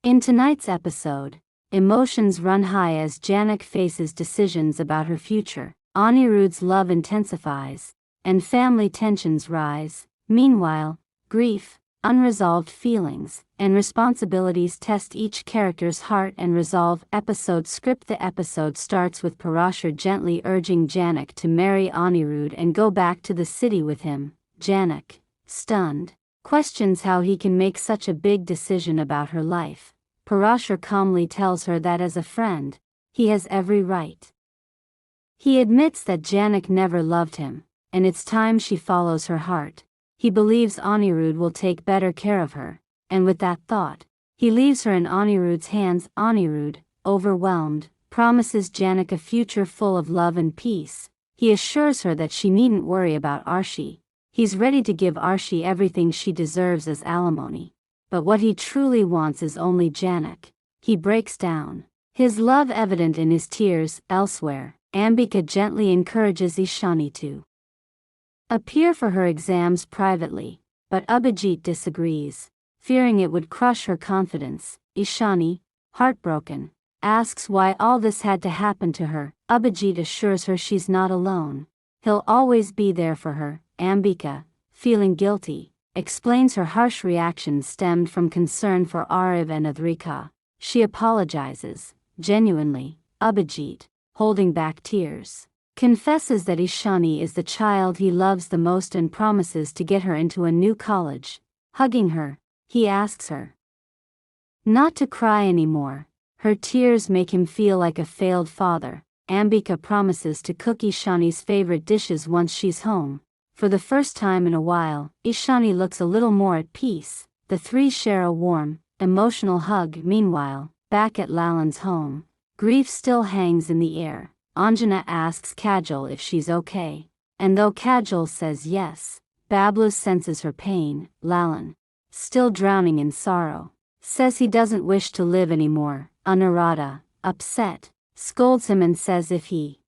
In tonight's episode, emotions run high as Jhanak faces decisions about her future. Anirudh's love intensifies, and family tensions rise. Meanwhile, grief, unresolved feelings, and responsibilities test each character's heart and resolve. Episode script. The episode starts with Parashar gently urging Jhanak to marry Anirudh and go back to the city with him. Jhanak, stunned, questions how he can make such a big decision about her life. Parashar calmly tells her that as a friend, he has every right. He admits that Jhanak never loved him, and it's time she follows her heart. He believes Anirudh will take better care of her, and with that thought, he leaves her in Anirudh's hands. Anirudh, overwhelmed, promises Jhanak a future full of love and peace. He assures her that she needn't worry about Arshi. He's ready to give Arshi everything she deserves as alimony. But what he truly wants is only Jhanak. He breaks down, his love evident in his tears. Elsewhere, Ambika gently encourages Ishani to appear for her exams privately, but Abhijit disagrees, fearing it would crush her confidence. Ishani, heartbroken, asks why all this had to happen to her. Abhijit assures her she's not alone. He'll always be there for her. Ambika, feeling guilty, explains her harsh reaction stemmed from concern for Arif and Adrika. She apologizes, genuinely. Abhijit, holding back tears, confesses that Ishani is the child he loves the most and promises to get her into a new college. Hugging her, he asks her not to cry anymore. Her tears make him feel like a failed father. Ambika promises to cook Ishani's favorite dishes once she's home. For the first time in a while, Ishani looks a little more at peace. The three share a warm, emotional hug. Meanwhile, back at Lalan's home, grief still hangs in the air. Anjana asks Kajal if she's okay, and though Kajal says yes, Bablu senses her pain. Lalan, still drowning in sorrow, says he doesn't wish to live anymore. Anuradha, upset, scolds him and says if he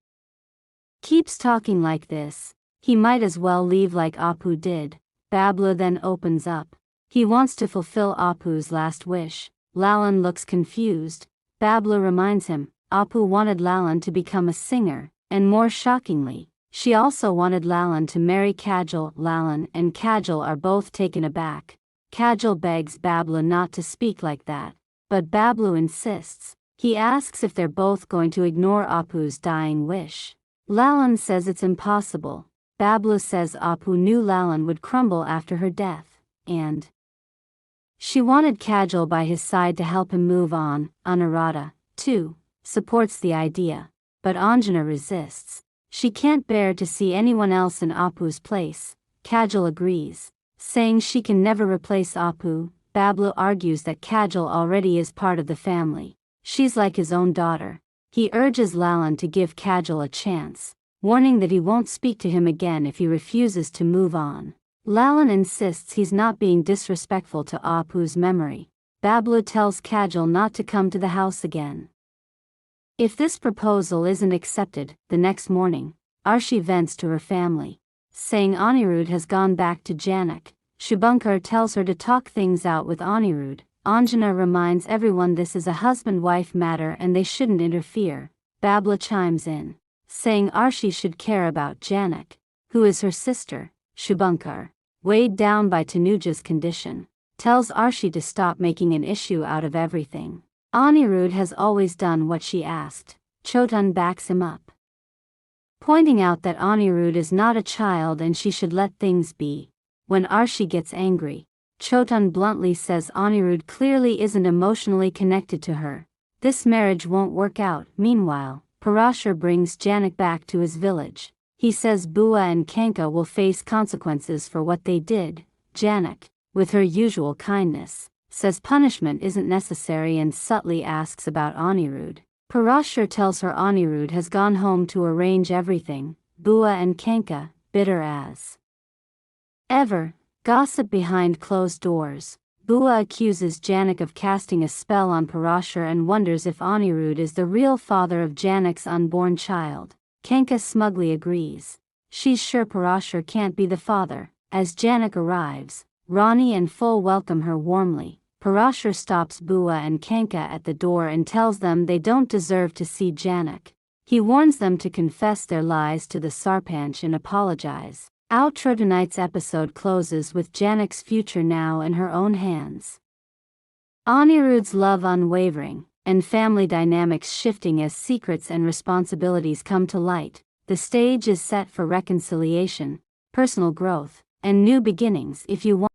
keeps talking like this, he might as well leave like Apu did. Bablu then opens up. He wants to fulfill Apu's last wish. Lalan looks confused. Bablu reminds him, Apu wanted Lalan to become a singer, and more shockingly, she also wanted Lalan to marry Kajal. Lalan and Kajal are both taken aback. Kajal begs Bablu not to speak like that, but Bablu insists. He asks if they're both going to ignore Apu's dying wish. Lalan says it's impossible. Bablu says Apu knew Lalan would crumble after her death, and she wanted Kajal by his side to help him move on. Anuradha, too, supports the idea, but Anjana resists. She can't bear to see anyone else in Apu's place. Kajal agrees, saying she can never replace Apu. Bablu argues that Kajal already is part of the family. She's like his own daughter. He urges Lalan to give Kajal a chance, warning that he won't speak to him again if he refuses to move on. Lalan insists he's not being disrespectful to Apu's memory. Bablu tells Kajal not to come to the house again if this proposal isn't accepted. The next morning, Arshi vents to her family, saying Anirudh has gone back to Jhanak. Shubhankar tells her to talk things out with Anirudh. Anjana reminds everyone this is a husband-wife matter and they shouldn't interfere. Bablu chimes in, saying Arshi should care about Jhanak, who is her sister. Shubhankar, weighed down by Tanuja's condition, tells Arshi to stop making an issue out of everything. Anirudh has always done what she asked. Chotan backs him up, pointing out that Anirudh is not a child and she should let things be. When Arshi gets angry, Chotan bluntly says Anirudh clearly isn't emotionally connected to her. This marriage won't work out. Meanwhile, Parashar brings Jhanak back to his village. He says Bua and Kanka will face consequences for what they did. Jhanak, with her usual kindness, says punishment isn't necessary and subtly asks about Anirudh. Parashar tells her Anirudh has gone home to arrange everything. Bua and Kanka, bitter as ever, gossip behind closed doors. Bua accuses Jhanak of casting a spell on Parashar and wonders if Anirudh is the real father of Janak's unborn child. Kanka smugly agrees. She's sure Parashar can't be the father. As Jhanak arrives, Rani and Full welcome her warmly. Parashar stops Bua and Kanka at the door and tells them they don't deserve to see Jhanak. He warns them to confess their lies to the Sarpanch and apologize. Outro. Tonight's episode closes with Janak's future now in her own hands. Anirudh's love unwavering, and family dynamics shifting as secrets and responsibilities come to light. The stage is set for reconciliation, personal growth, and new beginnings. If you want